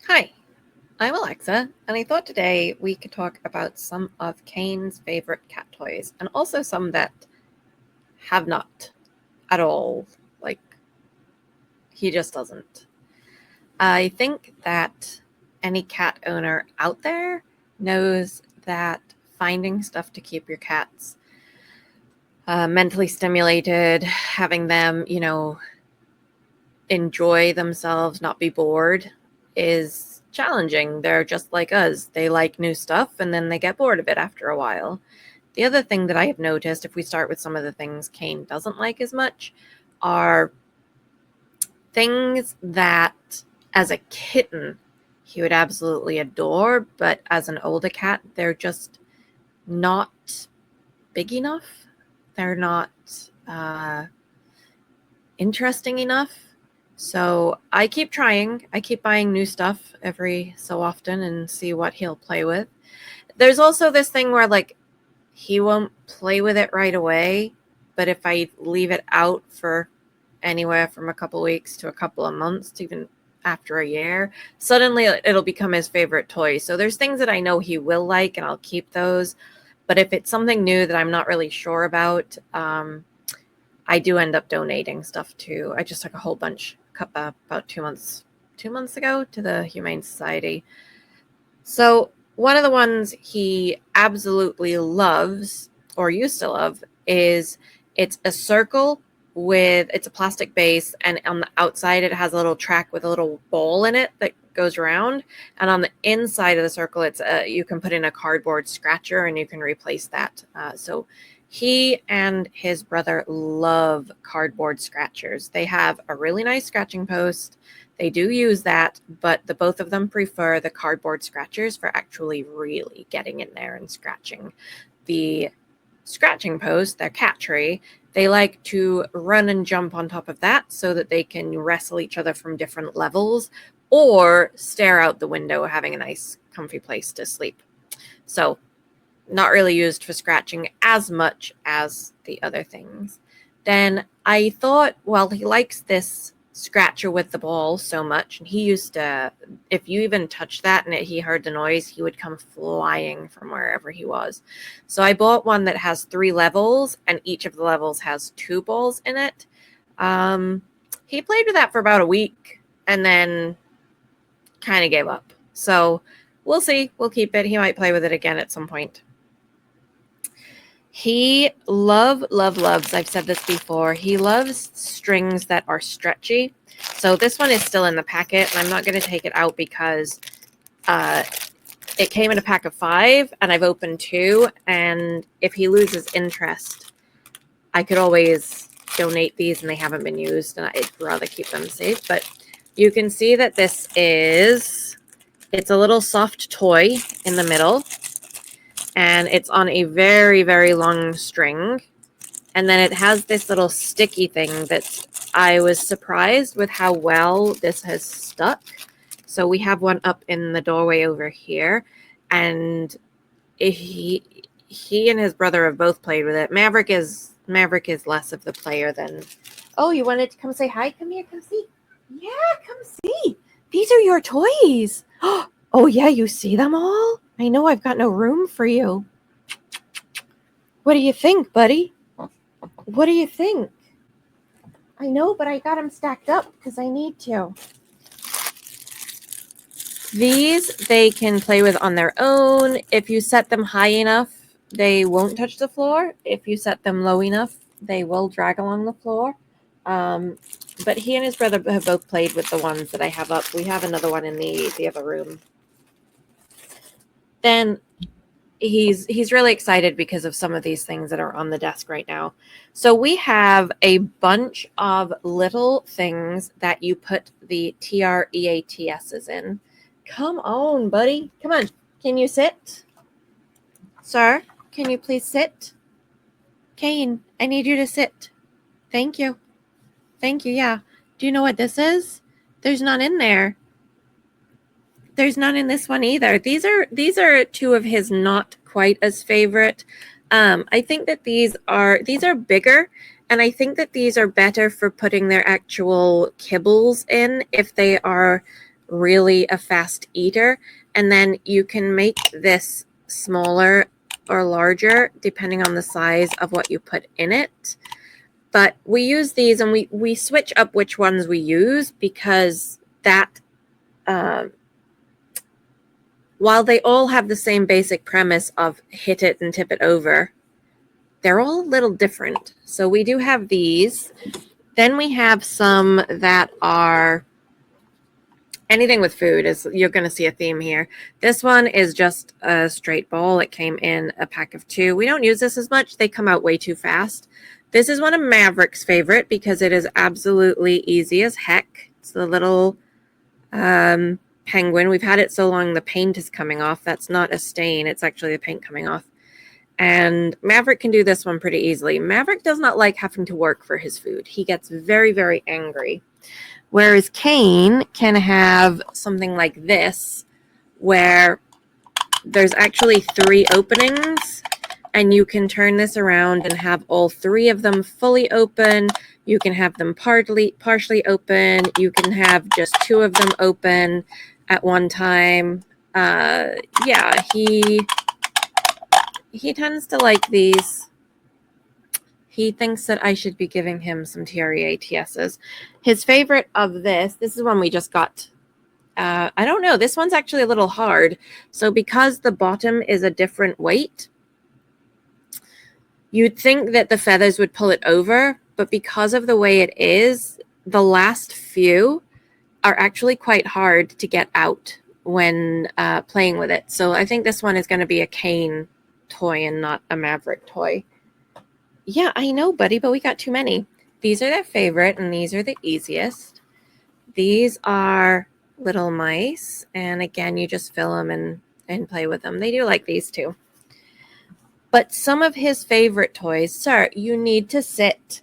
Hi, I'm Alexa, and I thought today we could talk about some of Kane's favorite cat toys, and also some that have not at all. Like, he just doesn't. I think that any cat owner out there knows that finding stuff to keep your cats mentally stimulated, having them, enjoy themselves, not be bored, is challenging. They're just like us. They like new stuff and then they get bored of it after a while. The other thing that I have noticed, if we start with some of the things Kane doesn't like as much, are things that as a kitten he would absolutely adore, but as an older cat, they're just not big enough. They're not interesting enough. So I keep trying. I keep buying new stuff every so often and see what he'll play with. There's also this thing where, like, he won't play with it right away, but if I leave it out for anywhere from a couple weeks to a couple of months to even after a year, suddenly it'll become his favorite toy. So there's things that I know he will like, and I'll keep those. But if it's something new that I'm not really sure about, I do end up donating stuff to. I just took a whole bunch about 2 months ago to the Humane Society. So one of the ones he absolutely loves, or used to love, is it's a circle with, it's a plastic base, and on the outside it has a little track with a little ball in it that goes around, and on the inside of the circle it's you can put in a cardboard scratcher and you can replace that. So he and his brother love cardboard scratchers. They have a really nice scratching post. They do use that, but the both of them prefer the cardboard scratchers for actually really getting in there and scratching. The scratching post, their cat tree, they like to run and jump on top of that so that they can wrestle each other from different levels or stare out the window, having a nice comfy place to sleep. So not really used for scratching as much as the other things. Then I thought, well, he likes this scratcher with the ball so much, and he used to, if you even touched that and he heard the noise, he would come flying from wherever he was. So I bought one that has 3 levels, and each of the levels has 2 balls in it. He played with that for about a week and then kind of gave up. So we'll see. We'll keep it. He might play with it again at some point. He loves, I've said this before, he loves strings that are stretchy. So this one is still in the packet, and I'm not going to take it out because it came in a pack of 5, and I've opened 2, and if he loses interest, I could always donate these, and they haven't been used, and I'd rather keep them safe. But you can see that this is, it's a little soft toy in the middle, and it's on a very, very long string. And then it has this little sticky thing that I was surprised with how well this has stuck. So we have one up in the doorway over here, and he and his brother have both played with it. Maverick is less of the player than. Oh, you wanted to come say hi? Come here, come see. Yeah, come see. These are your toys. Oh yeah, you see them all? I know I've got no room for you. What do you think, buddy? What do you think? I know, but I got them stacked up because I need to. These they can play with on their own. If you set them high enough, they won't touch the floor. If you set them low enough, they will drag along the floor. But he and his brother have both played with the ones that I have up. We have another one in the other room. Then he's really excited because of some of these things that are on the desk right now. So we have a bunch of little things that you put the TREATSs in. Come on, buddy. Come on. Can you sit? Sir, can you please sit? Kane, I need you to sit. Thank you. Thank you, yeah. Do you know what this is? There's none in there. There's none in this one either. These are 2 of his not quite as favorite. I think that these are bigger, and I think that these are better for putting their actual kibbles in if they are really a fast eater. And then you can make this smaller or larger depending on the size of what you put in it. But we use these, and we switch up which ones we use, because that while they all have the same basic premise of hit it and tip it over, they're all a little different. So we do have these. Then we have some that are anything with food. You're going to see a theme here. This one is just a straight ball. It came in a pack of 2. We don't use this as much. They come out way too fast. This is one of Maverick's favorite because it is absolutely easy as heck. It's the little penguin. We've had it so long the paint is coming off. That's not a stain. It's actually the paint coming off. And Maverick can do this one pretty easily. Maverick does not like having to work for his food. He gets very, very angry. Whereas Kane can have something like this, where there's actually 3 openings, and you can turn this around and have all 3 of them fully open. You can have them partially open. You can have just 2 of them open at one time. Yeah, he tends to like these. He thinks that I should be giving him some TREATSs. His favorite of this is one we just got. I don't know. This one's actually a little hard. So because the bottom is a different weight, you'd think that the feathers would pull it over. But because of the way it is, the last few are actually quite hard to get out when playing with it. So I think this one is going to be a Kane toy and not a Maverick toy. Yeah, I know, buddy, but we got too many. These are their favorite, and these are the easiest. These are little mice, and again, you just fill them and play with them. They do like these too. But some of his favorite toys, sir, you need to sit.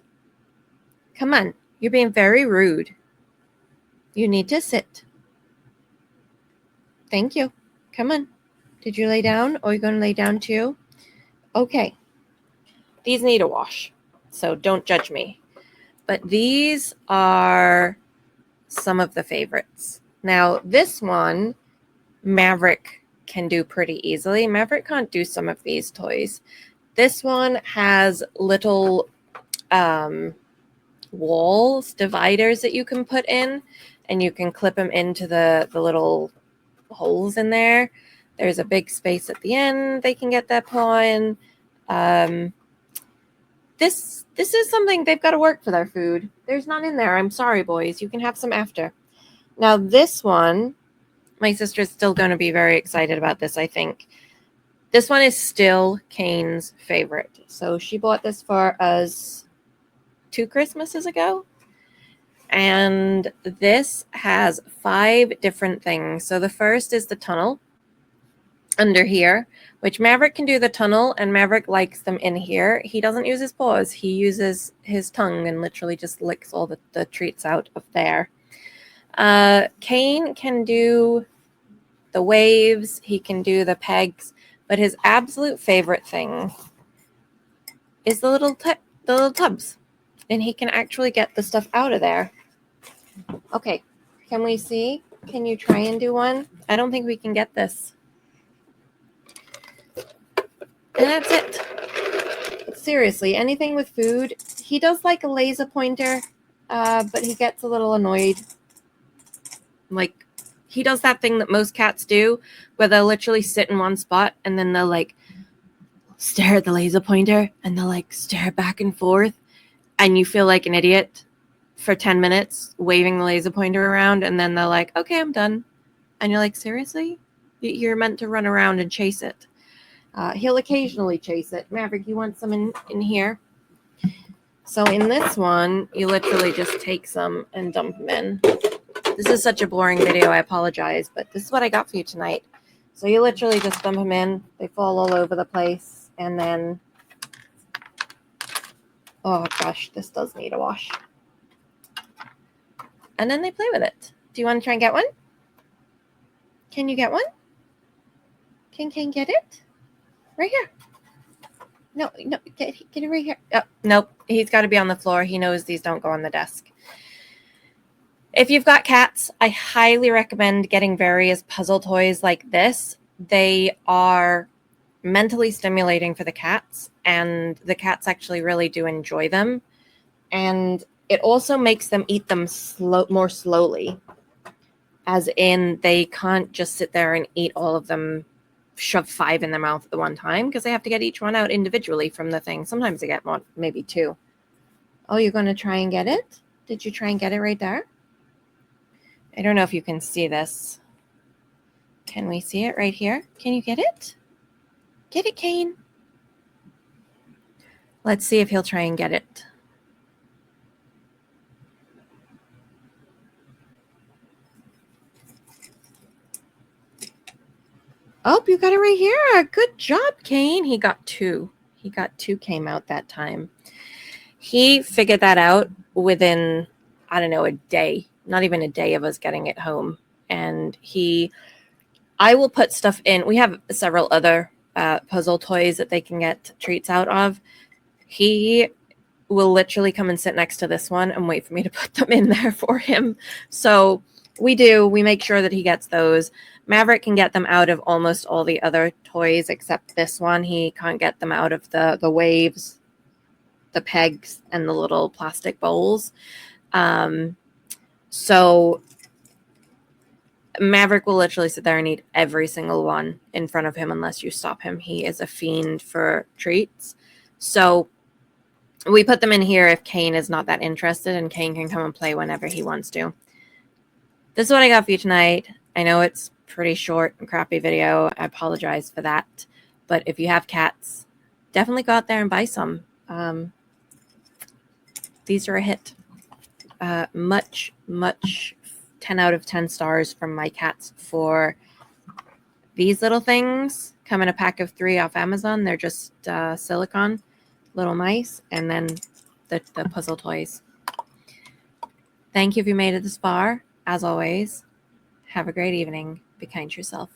Come on, you're being very rude. You need to sit. Thank you. Come on. Did you lay down? Or are you going to lay down too? Okay. These need a wash, so don't judge me. But these are some of the favorites. Now, this one, Maverick can do pretty easily. Maverick can't do some of these toys. This one has little walls, dividers that you can put in, and you can clip them into the little holes in there. There's a big space at the end they can get that paw in. This is something they've got to work for their food. There's none in there. I'm sorry, boys. You can have some after. Now, this one, my sister's still going to be very excited about this, I think. This one is still Kane's favorite. So she bought this for us 2 Christmases ago. And this has 5 different things. So the first is the tunnel under here, which Maverick can do the tunnel, and Maverick likes them in here. He doesn't use his paws. He uses his tongue and literally just licks all the treats out of there. Kane can do the waves. He can do the pegs. But his absolute favorite thing is the little tubs. And he can actually get the stuff out of there. Okay, can we see? Can you try and do one? I don't think we can get this. And that's it. But seriously, anything with food. He does like a laser pointer, but he gets a little annoyed. Like, he does that thing that most cats do, where they'll literally sit in one spot, and then they'll, like, stare at the laser pointer, and they'll, like, stare back and forth, and you feel like an idiot for 10 minutes waving the laser pointer around, and then they're like, okay, I'm done. And you're like, seriously? You're meant to run around and chase it. He'll occasionally chase it. Maverick, you want some in here? So in this one, you literally just take some and dump them in. This is such a boring video. I apologize, but this is what I got for you tonight. So you literally just dump them in. They fall all over the place. And then, oh gosh, this does need a wash. And then they play with it. Do you want to try and get one? Can you get one? Can Kane get it? Right here. No, get it right here. Oh, nope, he's got to be on the floor. He knows these don't go on the desk. If you've got cats, I highly recommend getting various puzzle toys like this. They are mentally stimulating for the cats, and the cats actually really do enjoy them. And it also makes them eat them more slowly, as in they can't just sit there and eat all of them, shove 5 in their mouth at the one time, because they have to get each one out individually from the thing. Sometimes they get one, maybe 2. Oh, you're going to try and get it? Did you try and get it right there? I don't know if you can see this. Can we see it right here? Can you get it? Get it, Kane. Let's see if he'll try and get it. Oh, you got it right here. Good job, Kane. He got 2. He got 2 came out that time. He figured that out within, I don't know, a day. Not even a day of us getting it home. And I will put stuff in. We have several other puzzle toys that they can get treats out of. He will literally come and sit next to this one and wait for me to put them in there for him. So we make sure that he gets those. Maverick can get them out of almost all the other toys except this one. He can't get them out of the waves, the pegs, and the little plastic bowls. So Maverick will literally sit there and eat every single one in front of him unless you stop him. He is a fiend for treats. So we put them in here if Kane is not that interested, and Kane can come and play whenever he wants to. This is what I got for you tonight. I know it's pretty short and crappy video. I apologize for that. But if you have cats, definitely go out there and buy some. These are a hit. Much 10 out of 10 stars from my cats for these little things. Come in a pack of 3 off Amazon. They're just silicone little mice, and then the puzzle toys. Thank you if you made it this far. As always, have a great evening. Be kind to yourself.